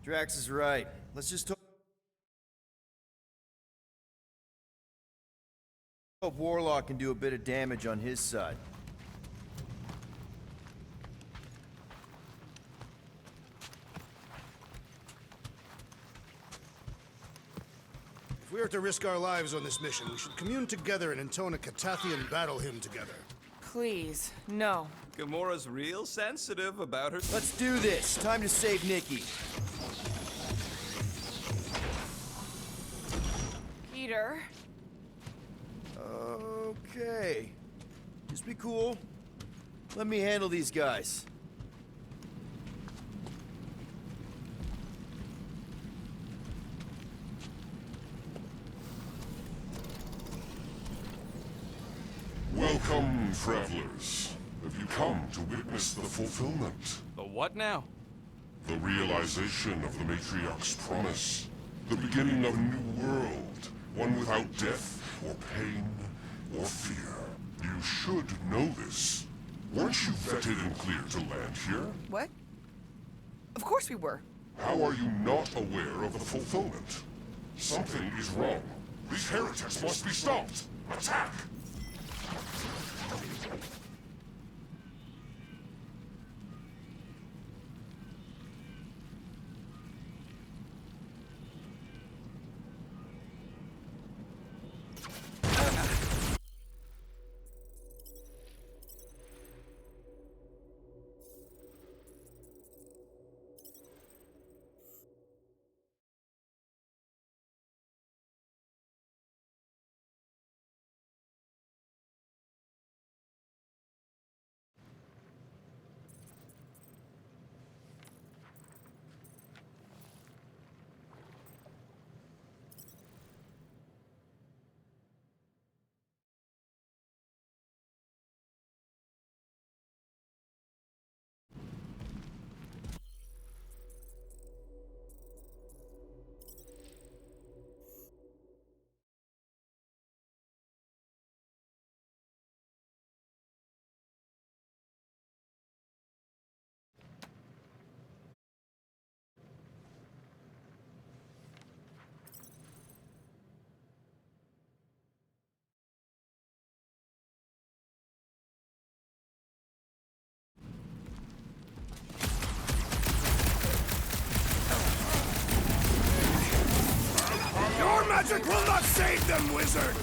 Drax is right. Let's just hope Warlock can do a bit of damage on his side. If we are to risk our lives on this mission, we should commune together and intone a Catathian battle hymn together. Please, no. Gamora's real sensitive about her. Let's do this. Time to save Nikki. Peter. Okay. Just be cool. Let me handle these guys. Welcome, travelers. Have you come to witness the fulfillment? The what now? The realization of the Matriarch's promise. The beginning of a new world. One without death, or pain, or fear. You should know this. Weren't you vetted and cleared to land here? What? Of course we were. How are you not aware of the fulfillment? Something is wrong. These heretics must be stopped. Attack! Your magic will not save them, wizard!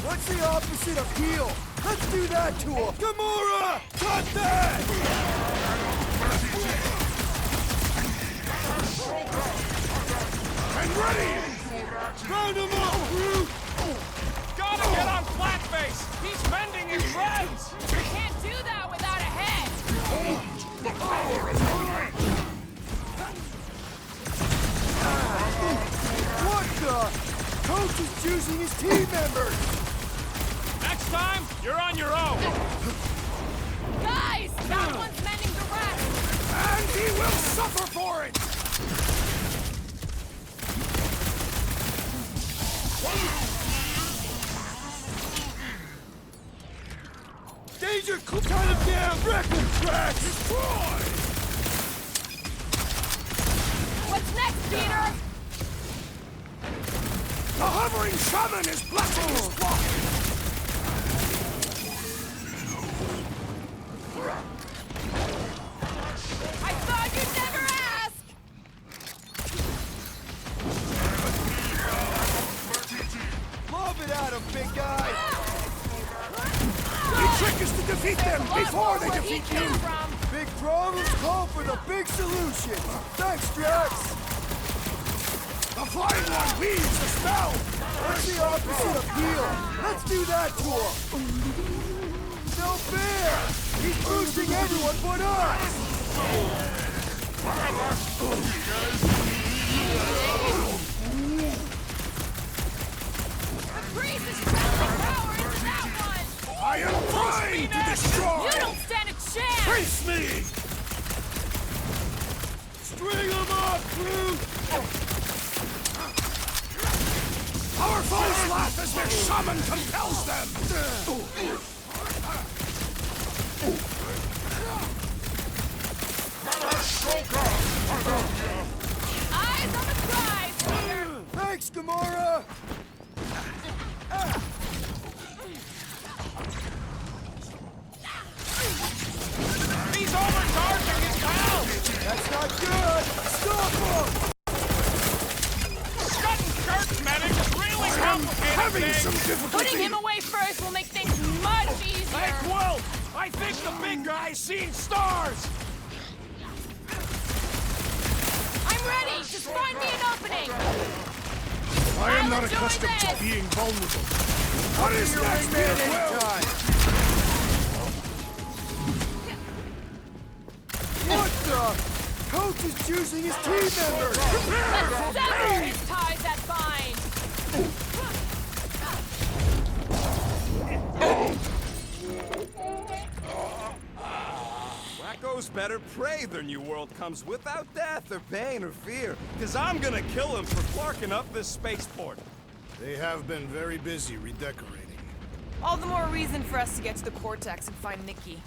What's the opposite of heal? Let's do that to him! Gamora! Cut that! And ready! Round him up, Groot! Gotta get on Flatface! He's bending in shreds! We can't do that without a head! What the? Coach is choosing his team members! Next time, you're on your own! Guys! That one's mending the rest! And he will suffer for it! Danger! Cut him down! Wreck him, Drax! Destroy! What's next, Peter? The hovering shaman is blessing his flock! I thought you'd never ask! Lob it at him, big guy! The trick is to defeat them before they Where he defeat came you! from. Big problems call for the big solution! Thanks, Drax! The flying one weaves the spell! What's the opposite of heal? Let's do that to him! No fair! He's boosting everyone but us! The priest is channeling power into that one! I am trying to destroy! You don't stand a chance! Face me! String him up, Groot! Our foes laugh as their shaman compels them! I seen stars! I'm ready! Just find me an opening! I am I'll not enjoy accustomed this. to being vulnerable. What is next, Peter Quill? What the? Coach is choosing his team members! Let's sever his ties that bind! Wacko's better pray their new world comes without death or pain or fear. Cause I'm gonna kill him for clarking up this spaceport. They have been very busy redecorating. All the more reason for us to get to the Cortex and find Nikki.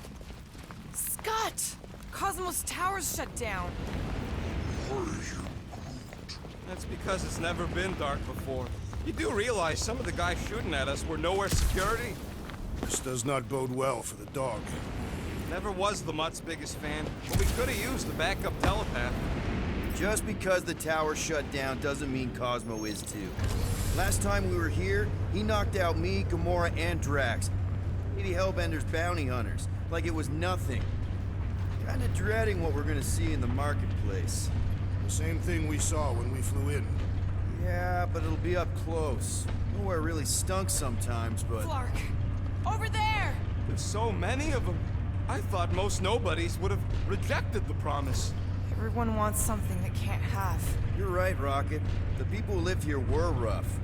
Scott! Cosmos Tower's shut down. That's because it's never been dark before. You do realize some of the guys shooting at us were nowhere security? This does not bode well for the dog. Never was the Mutt's biggest fan, but we could have used the backup telepath. Just because the tower shut down doesn't mean Cosmo is too. Last time we were here, he knocked out me, Gamora, and Drax. 80 Hellbender's bounty hunters, like it was nothing. Kinda dreading what we're gonna see in the marketplace. The same thing we saw when we flew in. Yeah, but it'll be up close. Nowhere really stunk sometimes, but... Clark! Over there! There's so many of them. I thought most nobodies would have rejected the promise. Everyone wants something they can't have. You're right, Rocket. The people who lived here were rough.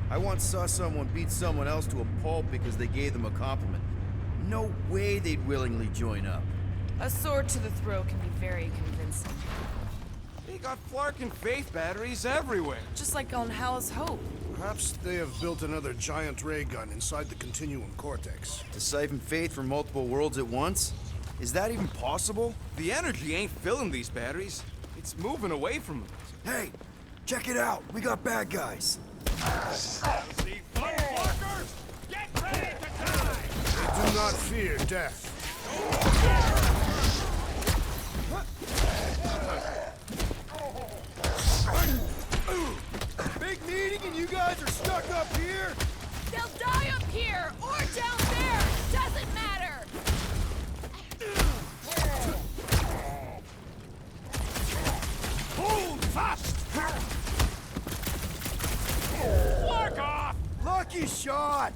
I once saw someone beat someone else to a pulp because they gave them a compliment. No way they'd willingly join up. A sword to the throat can be very convincing. They got Flark and Faith batteries everywhere. Just like on Hal's Hope. Perhaps they have built another giant ray gun inside the Continuum Cortex. To siphon faith from multiple worlds at once? Is that even possible? The energy ain't filling these batteries. It's moving away from them. Hey, check it out. We got bad guys. See, Flarkers! Get ready to die! Do not fear death. Big meeting and you guys are stuck up here? They'll die up here or down there! Doesn't matter! Hold fast! Flark off! Lucky shot!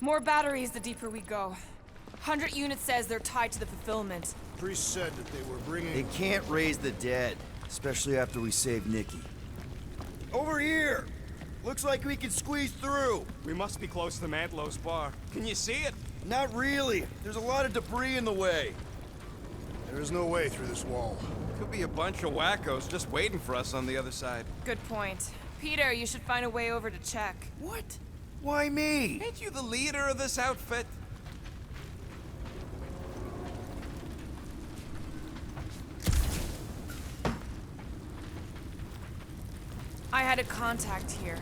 More batteries the deeper we go. 100 units says they're tied to the fulfillment. Priest said that they were They bringing... can't raise the dead, especially after we save Nikki. Over here! Looks like we can squeeze through. We must be close to Mantlow's bar. Can you see it? Not really. There's a lot of debris in the way. There is no way through this wall. Could be a bunch of wackos just waiting for us on the other side. Good point. Peter, you should find a way over to check. What? Why me? Ain't you the leader of this outfit? I had a contact here,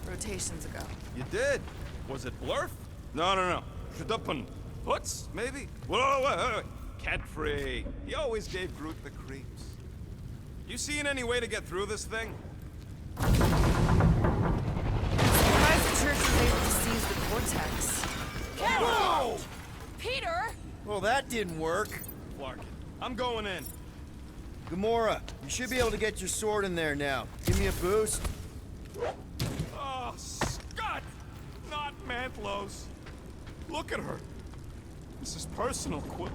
rotations ago. You did? Was it Blurf? No. Shadupin. Hoots, maybe? Wait. Cat-free. He always gave Groot the creeps. You seen any way to get through this thing? Surprised the church was able to seize the Cortex. Whoa! Peter! Well, that didn't work. Flark, I'm going in. Gamora, you should be able to get your sword in there now. Give me a boost. Oh, Scott! Not Mantlow's. Look at her. This is personal, Quill.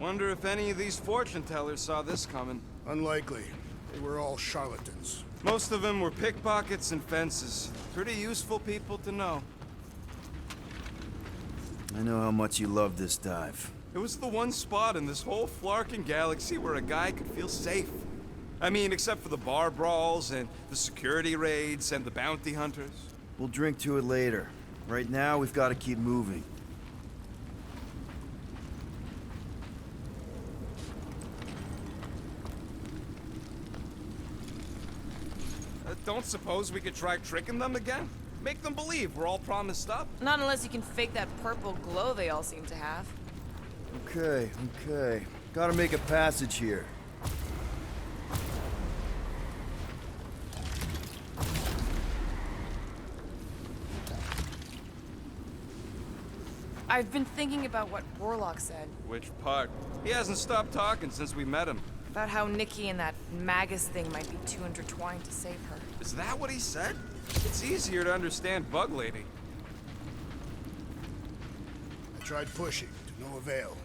Wonder if any of these fortune tellers saw this coming. Unlikely. They were all charlatans. Most of them were pickpockets and fences. Pretty useful people to know. I know how much you love this dive. It was the one spot in this whole Flarkin galaxy where a guy could feel safe. I mean, except for the bar brawls and the security raids and the bounty hunters. We'll drink to it later. Right now, we've got to keep moving. Don't suppose we could try tricking them again? Make them believe we're all promised up? Not unless you can fake that purple glow they all seem to have. Okay. Gotta make a passage here. I've been thinking about what Warlock said. Which part? He hasn't stopped talking since we met him. About how Nikki and that Magus thing might be too intertwined to save her. Is that what he said? It's easier to understand Bug Lady. I tried pushing, to no avail.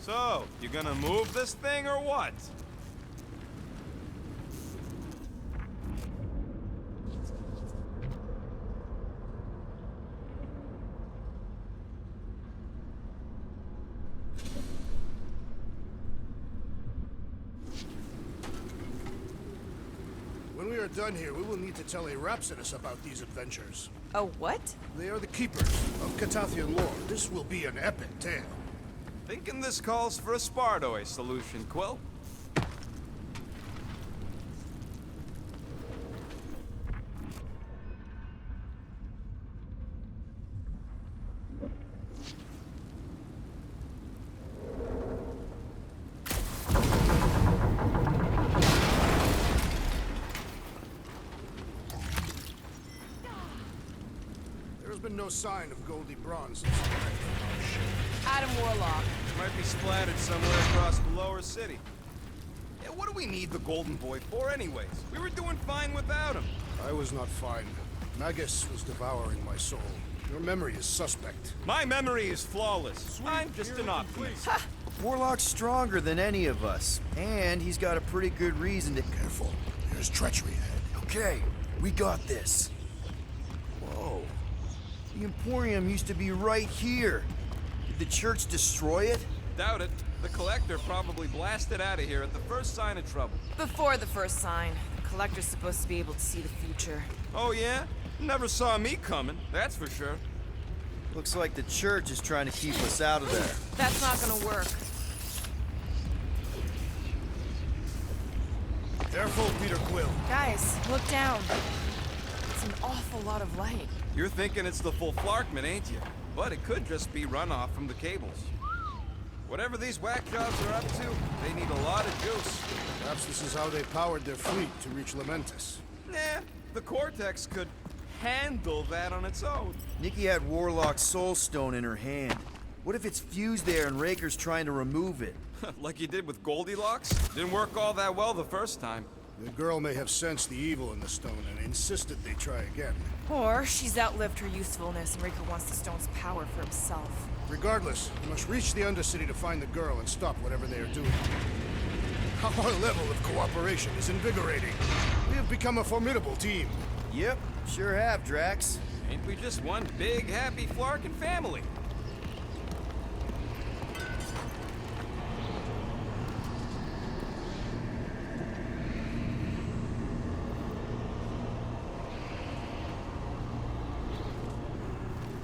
So, you gonna move this thing or what? When we are done here, we will need to tell a Rhapsodus about these adventures. Oh, what? They are the keepers of Catathian lore. This will be an epic tale. Thinking this calls for a Spardoy solution, Quill? There has been no sign of Goldie Bronze since Adam Warlock. Might be splattered somewhere across the lower city. Yeah, what do we need the Golden Boy for anyways? We were doing fine without him. I was not fine. Magus was devouring my soul. Your memory is suspect. My memory is flawless. I'm just an optimist. Warlock's stronger than any of us, and he's got a pretty good reason to... Careful. There's treachery ahead. Okay, we got this. Whoa. The Emporium used to be right here. Did the church destroy it? Doubt it. The Collector probably blasted out of here at the first sign of trouble. Before the first sign, the Collector's supposed to be able to see the future. Oh yeah? Never saw me coming, that's for sure. Looks like the church is trying to keep us out of there. That's not gonna work. Careful, Peter Quill. Guys, look down. It's an awful lot of light. You're thinking it's the full Flarkman, ain't you? But it could just be runoff from the cables. Whatever these whack jobs are up to, they need a lot of juice. Perhaps this is how they powered their fleet to reach Lamentus. Nah, the Cortex could handle that on its own. Nikki had Warlock's soul stone in her hand. What if it's fused there and Raker's trying to remove it? Like you did with Goldilocks? Didn't work all that well the first time. The girl may have sensed the evil in the stone and insisted they try again. Or she's outlived her usefulness and Raker wants the stone's power for himself. Regardless, we must reach the Undercity to find the girl and stop whatever they are doing. Our level of cooperation is invigorating. We have become a formidable team. Yep, sure have, Drax. Ain't we just one big, happy Flarkin family?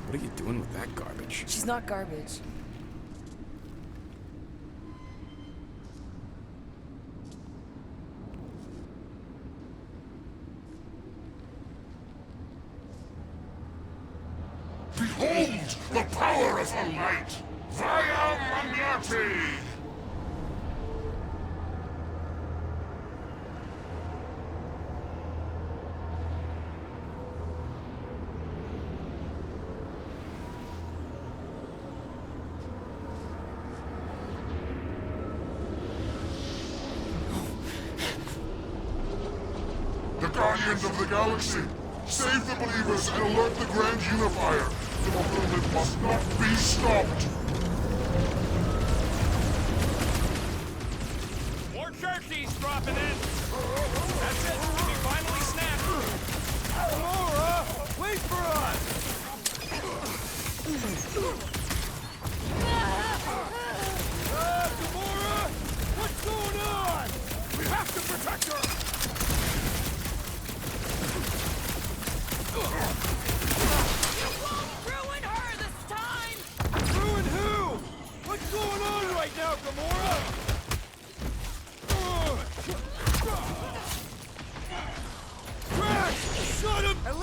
What are you doing with that garbage? She's not garbage. Behold the power of the light! Via Magnati! The Guardians of the Galaxy! Save the believers and alert the Grand Unifier! The movement must not be stopped! More churchies dropping in! That's it! We finally snapped! Gamora! Wait for us! Gamora! What's going on? We have to protect her! Ruin her this time! Ruin who? What's going on right now, Gamora?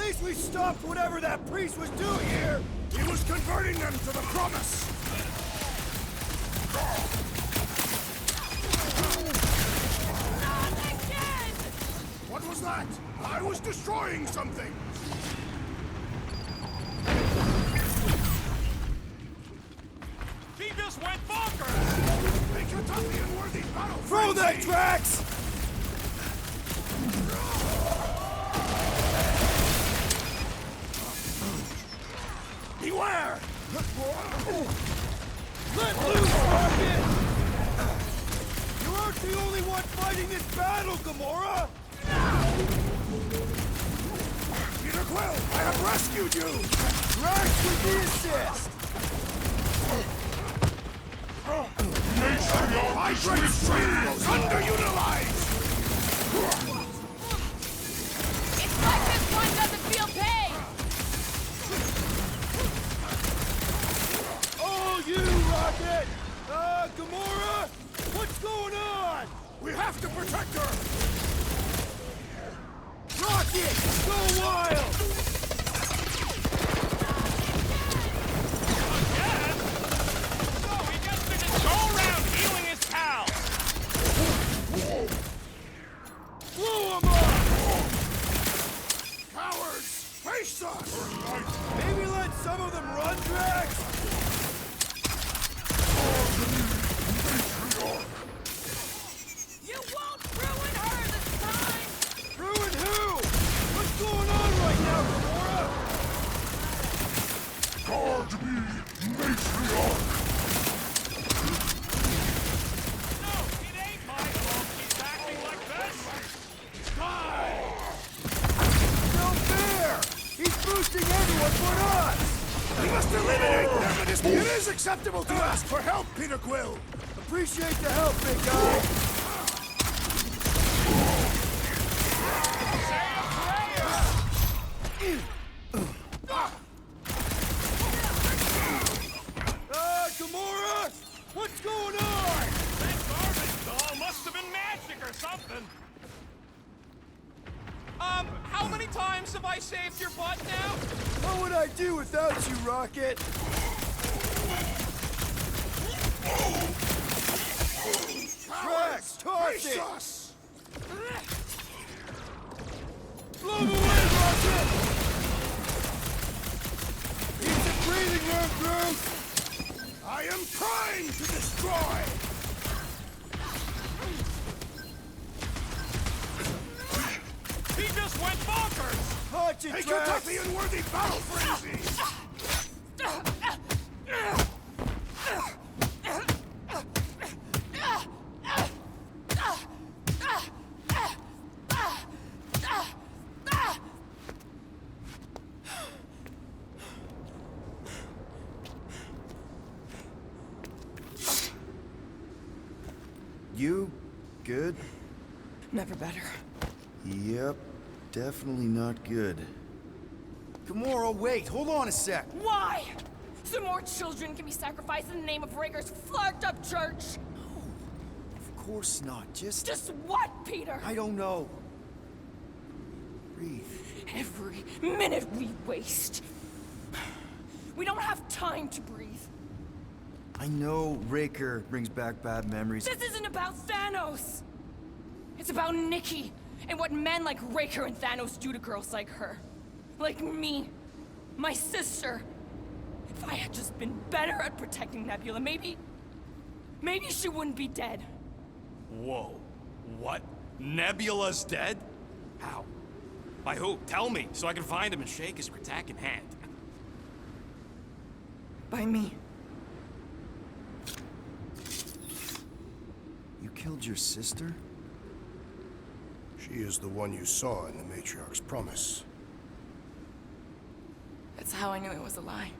least we stopped whatever that priest was doing here! He was converting them to the promise! Not again! What was that? I was destroying something! He just went bonkers! Make your tough the unworthy battle Throw that, frenzy! Drax! Beware! Let loose, Rocket! You aren't the only one fighting this battle, Gamora! Peter Quill, I have rescued you! Drax with the assist! My great strength was underutilized! It's like this one doesn't feel pain! Oh, you, Rocket! Gamora? What's going on? We have to protect her! Rocket! Go wild! Again? No, he just didn't go around healing his pals! Blow him up! Cowards! Face us! Maybe let some of them run, Drax? You won't ruin her this time! Ruin who? What's going on right now, Gamora? Guard me, matriarch! No, it ain't my fault he's acting like this! No fair! He's boosting everyone but us! We must eliminate them! It is acceptable to ask for help, Peter Quill! Appreciate the help, big guy! Gamora! What's going on? That garbage doll must have been magic or something! How many times have I saved your butt now? What would I do without you, Rocket? Drax, toss Face it! us! Blow him away, Rocket! Need some breathing room, Groot! I am primed to destroy! He just went bonkers! Punch it, Take your Drax! tough the unworthy battle frenzy! You good? Never better. Yep, definitely not good. Gamora, wait! Hold on a sec! Why? So more children can be sacrificed in the name of Raker's flarked up church? Of course not, just What, Peter? I don't know. Breathe. Every minute we waste. We don't have time to breathe. I know Raker brings back bad memories. This isn't about Thanos. It's about Nikki and what men like Raker and Thanos do to girls like her. Like me. My sister. If I had just been better at protecting Nebula, maybe she wouldn't be dead. Whoa. What? Nebula's dead? How? By who? Tell me, so I can find him and shake his Kratak in hand. By me. You killed your sister? She is the one you saw in the Matriarch's promise. That's how I knew it was a lie.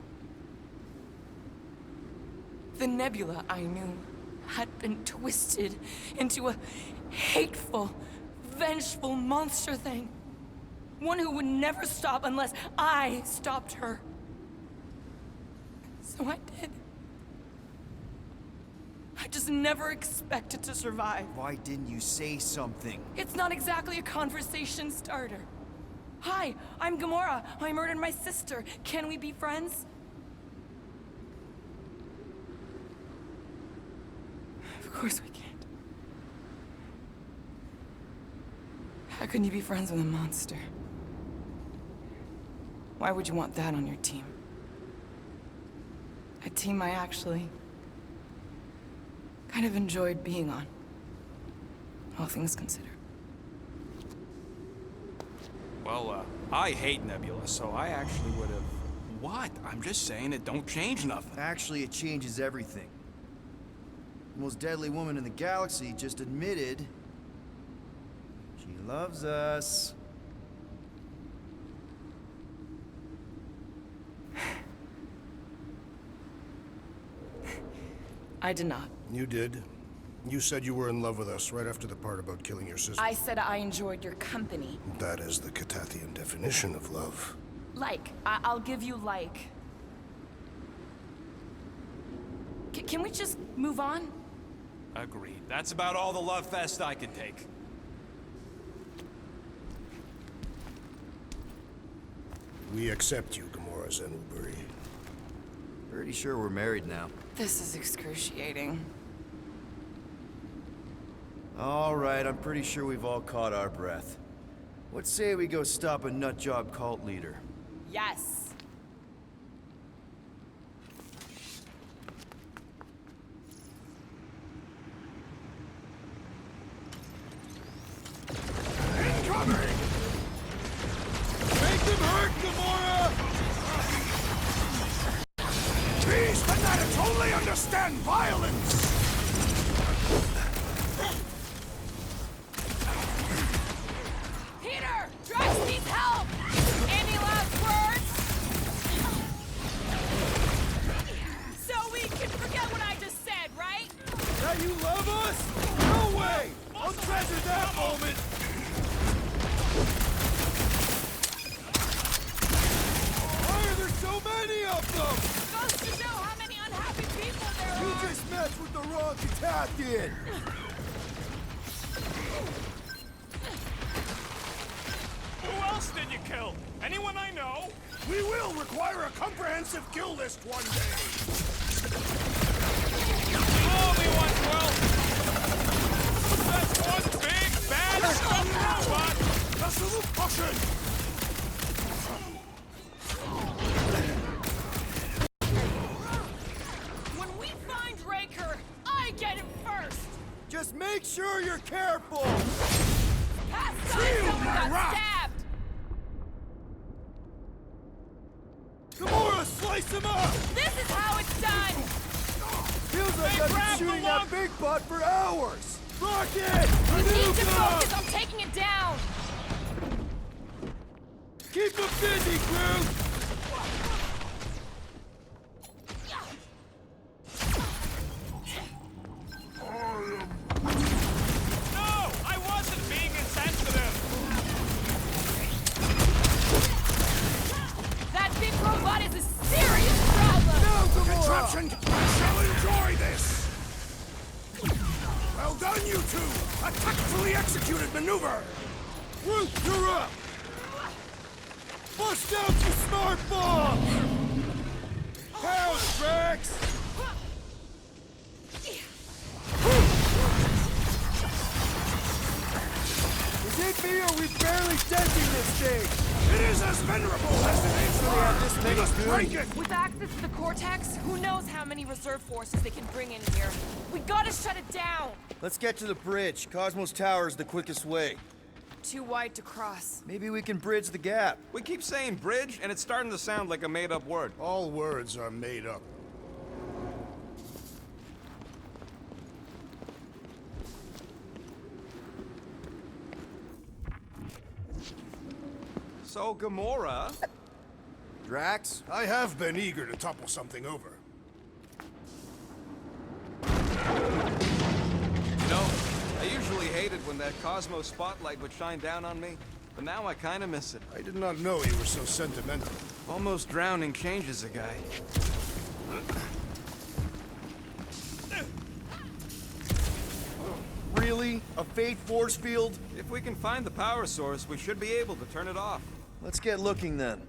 The Nebula I knew had been twisted into a hateful, vengeful monster thing. One who would never stop unless I stopped her. So I did. I just never expected to survive. Why didn't you say something? It's not exactly a conversation starter. Hi, I'm Gamora. I murdered my sister. Can we be friends? Of course we can't. How can you be friends with a monster? Why would you want that on your team? A team I actually kind of enjoyed being on, all things considered. Well, I hate Nebula, so I actually would have... What? I'm just saying it don't change nothing. Actually, it changes everything. The most deadly woman in the galaxy just admitted she loves us. I did not. You did. You said you were in love with us right after the part about killing your sister. I said I enjoyed your company. That is the Catathian definition of love. Like. I'll give you like. Can we just move on? Agreed. That's about all the love fest I can take. We accept you, Gamora Zenuburi. Pretty sure we're married now. This is excruciating. All right, I'm pretty sure we've all caught our breath. What say we go stop a nutjob cult leader? Yes. Incoming! Make them hurt, Gamora! These fanatics only understand violence! Peter! Drax needs help! Any last words? So we can forget what I just said, right? That you love us? No way! I'll treasure that moment! Why are there so many of them? Goes to show how many unhappy people there You are! just messed with the wrong Catathian! Who else did you kill? Anyone I know? We will require a comprehensive kill list one day. Oh, me one, well. That's one big, bad stuff robot. Just a little caution! When we find Raker, I get him first! Just make sure you're careful! Past time Shield someone my got rock! stabbed! Gamora, slice him up! This is how it's done! Feels like Hey, I've grab been shooting the that lung! big butt for hours! Rocket! We need to Hadouken! focus on taking it down! Keep them busy, Groot! No, I wasn't being insensitive. That big robot is a serious problem! Now, Gamora! Contraption! I shall enjoy this! Well done, you two! A tactfully executed maneuver! Groot, you're up! Bust out your smart bomb! Pound, Drax! Is it me or are we barely denting this thing? It is as venerable as the names have this are! thing We must good. break it! With access to the Cortex, who knows how many reserve forces they can bring in here. We gotta shut it down! Let's get to the bridge. Cosmos Tower is the quickest way. Too wide to cross. Maybe we can bridge the gap. We keep saying bridge, and it's starting to sound like a made-up word. All words are made up. So, Gamora... Drax? I have been eager to topple something over. You know, I usually hated when that Cosmo spotlight would shine down on me, but now I kind of miss it. I did not know you were so sentimental. Almost drowning changes a guy. Really? A fate force field? If we can find the power source, we should be able to turn it off. Let's get looking then.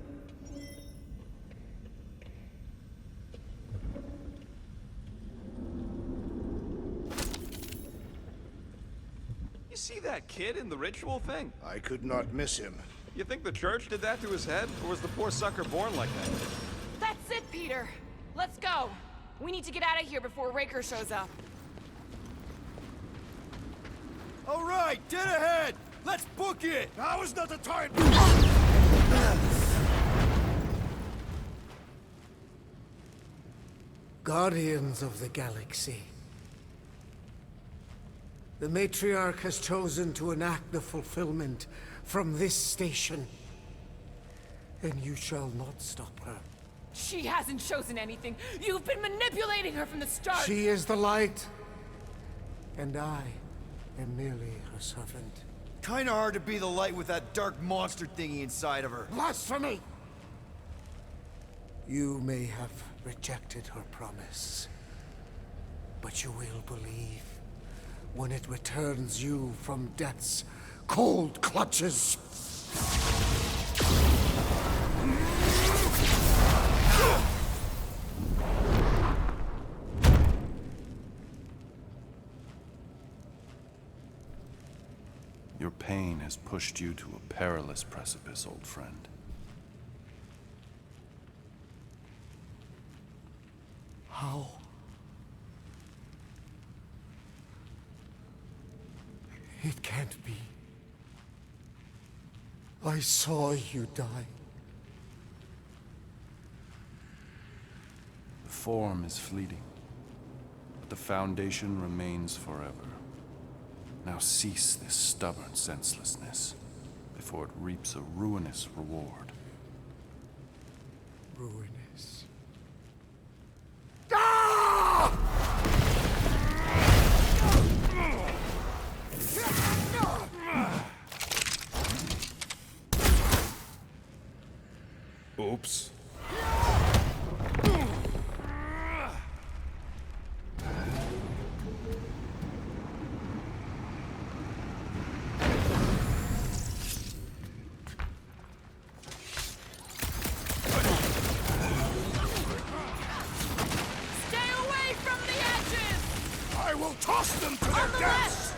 You see that kid in the ritual thing? I could not miss him. You think the church did that to his head? Or was the poor sucker born like that? That's it, Peter. Let's go. We need to get out of here before Raker shows up. All right, dead ahead! Let's book it! Now is not the time! Guardians of the Galaxy. The Matriarch has chosen to enact the fulfillment from this station. And you shall not stop her. She hasn't chosen anything. You've been manipulating her from the start. She is the light. And I am merely her servant. Kinda hard to be the light with that dark monster thingy inside of her. Blasphemy! You may have rejected her promise, but you will believe when it returns you from death's cold clutches. Your pain has pushed you to a perilous precipice, old friend. How? It can't be. I saw you die. The form is fleeting, but the foundation remains forever. Now cease this stubborn senselessness before it reaps a ruinous reward. Ruinous. Oops. I will toss them to their deaths!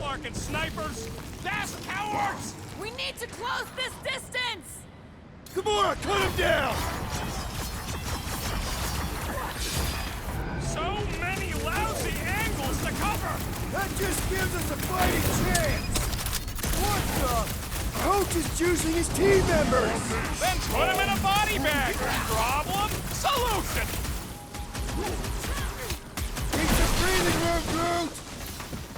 Larkin snipers! Dash cowards! We need to close this distance! Gamora, cut him down! So many lousy angles to cover! That just gives us a fighting chance! What the? Coach is juicing his team members! Then put him in a body bag! Problem? Solution! Need some breathing room, Groot!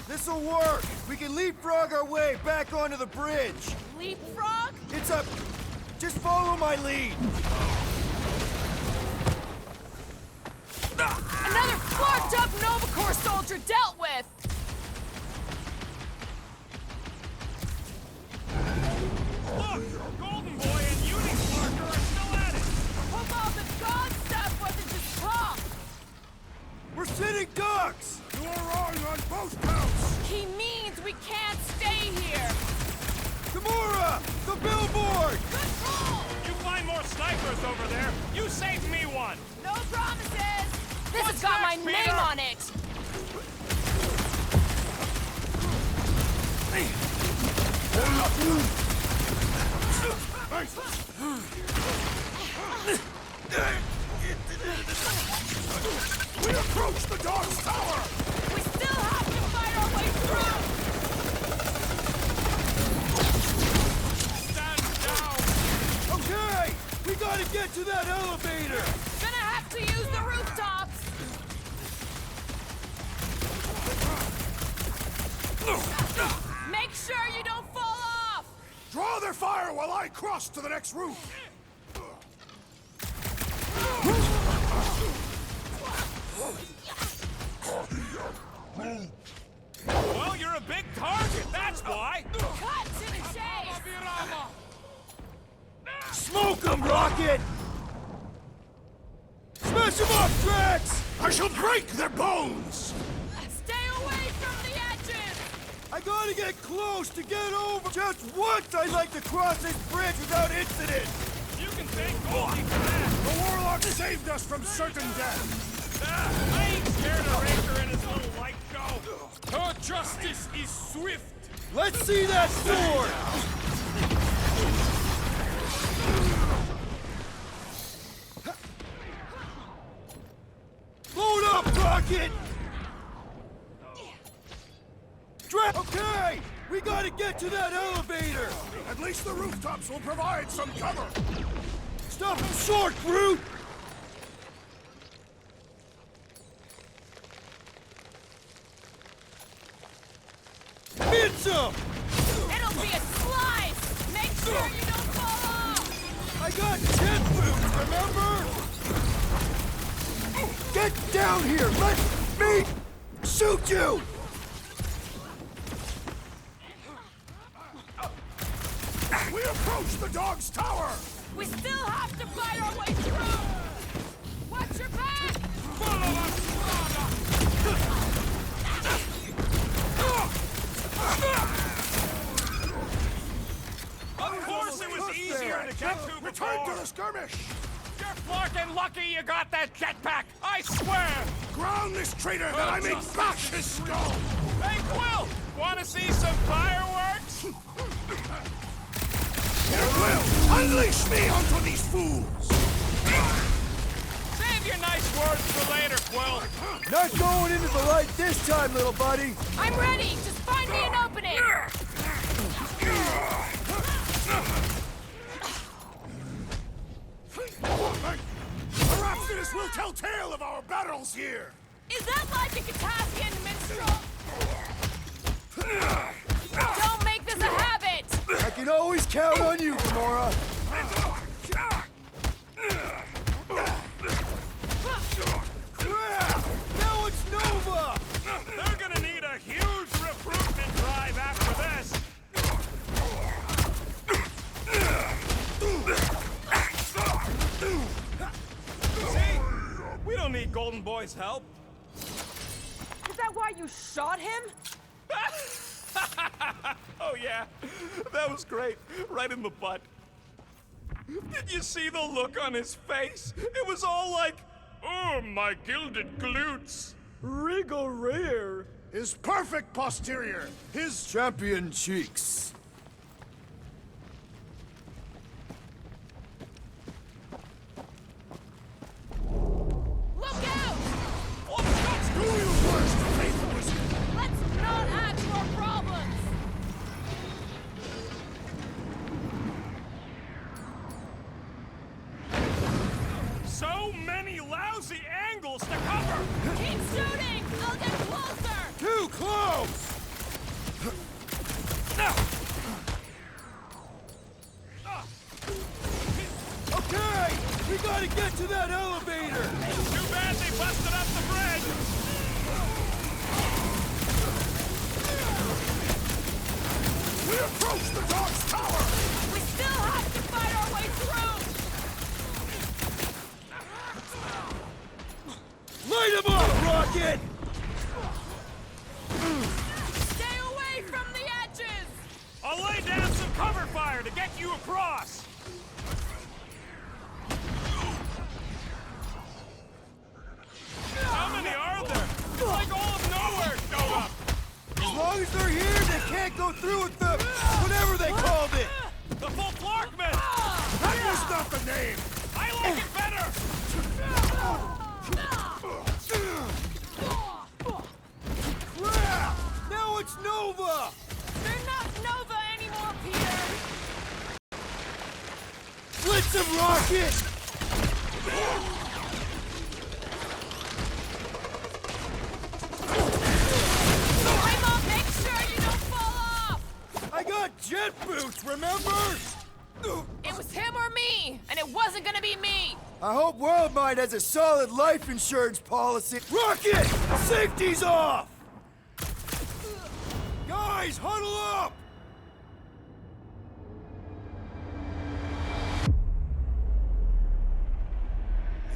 This'll work! We can leapfrog our way back onto the bridge! Leapfrog? It's a... Just follow my lead! Another flocked up Nova Corps soldier dealt with! Look! Golden Boy and Uni Parker are still at it! Hope all the god stuff wasn't just talk! We're sitting ducks! You are wrong on both counts! He means we can't stay here! Gamora! The billboard! Good call! You find more snipers over there, you save me one! No promises! This What's has got my next, name Peter? on it! We approach the dog's tower! We still have to fight our way through! Stand down! Okay! We gotta get to that elevator! Gonna have to use the rooftops! Make sure you don't fall off! Draw their fire while I cross to the next roof! Well, you're a big target, that's why! Cut to the chase! Smoke them, Rocket! Smash them up, Drax! I shall break their bones! Stay away from the edges! I I gotta get close to get over. Just once I'd like to cross this bridge without incident. You can thank Goldie for that. The warlock saved us from certain death. I ain't scared of Raker and his little light show. Her justice is swift. Let's see that sword! Load up, Rocket! Okay! We gotta get to that elevator! At least the rooftops will provide some cover. Stop him short, Groot! Hit him! It'll be a slide! Make sure you don't fall off! I got jet boots, remember? Get down here! Let me shoot you! We approach the dog's tower! We still have to fight our way through! Watch your back! Of course it was easier to get to Return before. to the skirmish! You're fucking lucky you got that jetpack! I swear! Ground this traitor that I may bash his skull! Hey, Quill! Wanna see some fireworks? Here, Quill! Unleash me onto these fools! Save your nice words for later, Quill. Not going into the light this time, little buddy! I'm ready! Just find me an opening! Perhaps this will tell tale of our battles here! Is that like a Katassian minstrel? Don't make this a habit! I can always count on you, Gamora! Now it's Nova! They're gonna need a huge recruitment drive after this. See? We don't need Golden Boy's help. Is that why you shot him? Oh yeah, that was great. Right in the butt. Did you see the look on his face? It was all like, oh, my gilded glutes. Regal rear! His perfect posterior! His Champion cheeks! Look out! do your worst, faithful wizard! Let's not add to our problems! So many lousy angles to cover. Keep shooting! I'll get closer! Too close! Okay! We gotta get to that elevator! Too bad they busted up the bridge. We approach the dog's tower! We still have to fight our way through! Light him up, Rocket! Stay away from the edges! I'll lay down some cover fire to get you across. How many are there? Like all of nowhere showed up. As long as they're here, they can't go through with the... whatever they called it! The full Clarkman. That was not the name! I like it better. Crap! Now it's Nova! They're not Nova anymore, Peter! Blitz him, Rocket! Emma, make sure you don't fall off! I got jet boots, remember? It was him or me, and it wasn't gonna be me! I hope Worldmind has a solid life insurance policy. Rocket! Safety's off! Guys, huddle up!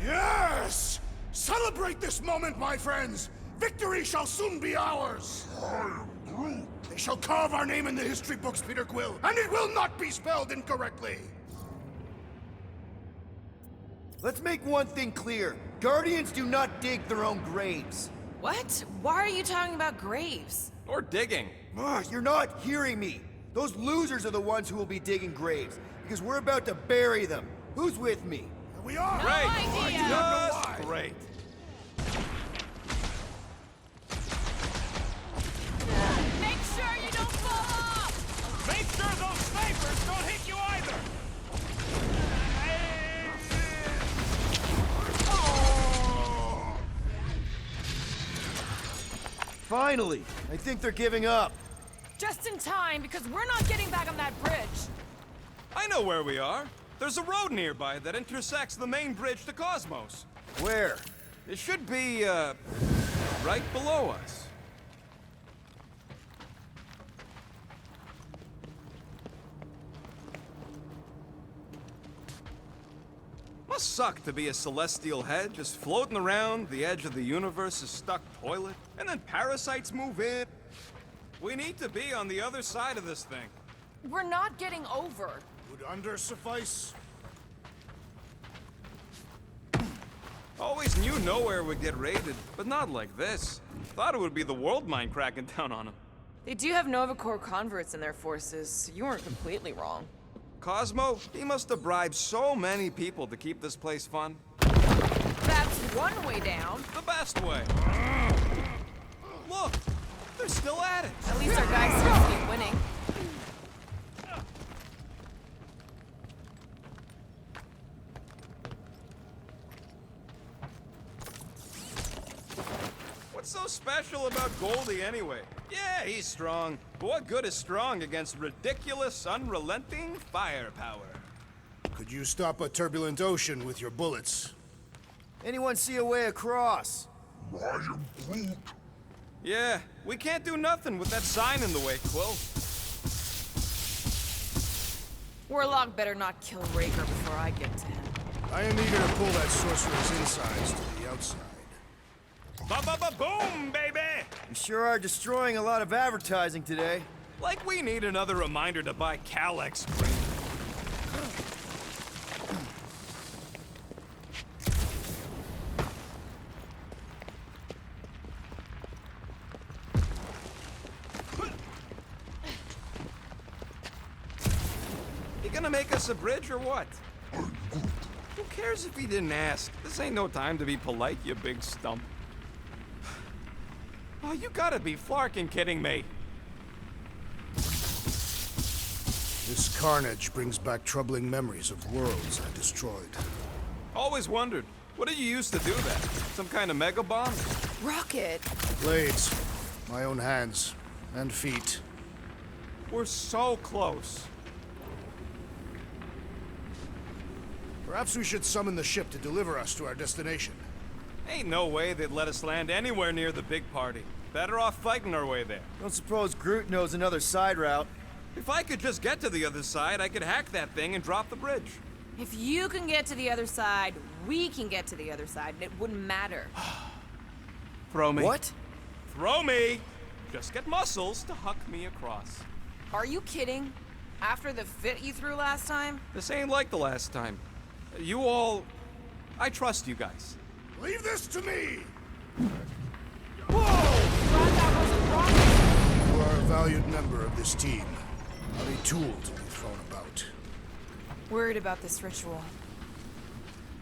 Yes! Celebrate this moment, my friends! Victory shall soon be ours! I am Groot. The shall carve our name in the history books, Peter Quill, and it will not be spelled incorrectly! Let's make one thing clear. Guardians do not dig their own graves. What? Why are you talking about graves? Or digging. You're not hearing me. Those losers are the ones who will be digging graves, because we're about to bury them. Who's with me? We are! No Great! idea. Just great. Make sure you don't fall off! Make sure those snipers don't hit you either! Finally! I think they're giving up. Just in time, because we're not getting back on that bridge. I know where we are. There's a road nearby that intersects the main bridge to Cosmos. Where? It should be, right below us. Must suck to be a celestial head, just floating around the edge of the universe's stuck toilet, and then parasites move in. We need to be on the other side of this thing. We're not getting over. Would under suffice? Always knew nowhere would get raided, but not like this. Thought it would be the world mind cracking down on them. They do have Nova Corps converts in their forces, so you weren't completely wrong. Cosmo, he must have bribed so many people to keep this place fun. That's one way down. The best way. Look, they're still at it. At least our guys seem to be winning. What's so special about Goldie anyway? Yeah, he's strong. But what good is strong against ridiculous, unrelenting firepower? Could you stop a turbulent ocean with your bullets? Anyone see a way across? I am Groot. Yeah, we can't do nothing with that sign in the way, Quill. Warlock better not kill Raker before I get to him. I am eager to pull that sorcerer's insides to the outside. Ba-ba-ba-boom, baby! You sure are destroying a lot of advertising today. Like we need another reminder to buy Calyx cream. You gonna make us a bridge or what? Who cares if he didn't ask? This ain't no time to be polite, you big stump. Oh, you gotta be flarking kidding me. This carnage brings back troubling memories of worlds I destroyed. Always wondered, what did you use to do that? Some kind of mega bomb? Rocket! Blades. My own hands. And feet. We're so close. Perhaps we should summon the ship to deliver us to our destination. Ain't no way they'd let us land anywhere near the big party. Better off fighting our way there. Don't suppose Groot knows another side route. If I could just get to the other side, I could hack that thing and drop the bridge. If you can get to the other side, we can get to the other side, and it wouldn't matter. Throw me. What? Throw me! Just get muscles to huck me across. Are you kidding? After the fit you threw last time? This ain't like the last time. You all... I trust you guys. Leave this to me! Glad that wasn't rocket. You are a valued member of this team. Not a tool to be thrown about. Worried about this ritual.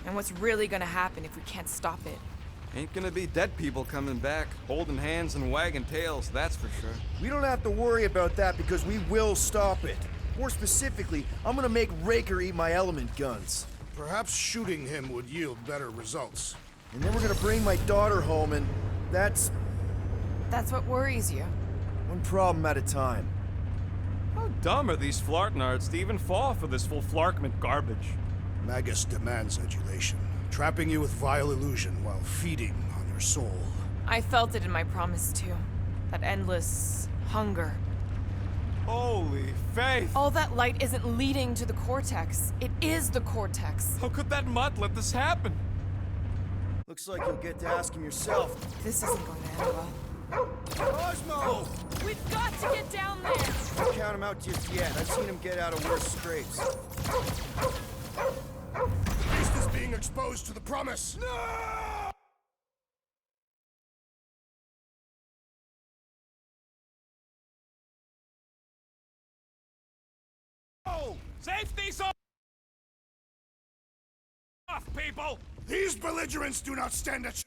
And what's really gonna happen if we can't stop it. Ain't gonna be dead people coming back, holding hands and wagging tails, that's for sure. We don't have to worry about that because we will stop it. More specifically, I'm gonna make Raker eat my element guns. Perhaps shooting him would yield better results. And then we're gonna bring my daughter home and that's That's what worries you. one problem at a time. How dumb are these flartnards to even fall for this full flarkment garbage? Magus demands adulation, trapping you with vile illusion while feeding on your soul. I felt it in my promise too. That endless hunger. Holy faith! All that light isn't leading to the cortex. It is the cortex. How could that mutt let this happen? Looks like you'll get to ask him yourself. This isn't going to end well. Cosmo! We've got to get down there! Don't count him out just yet. I've seen him get out of worse scrapes. The beast is being exposed to the promise. No! Safety's off, people! These belligerents do not stand a chance.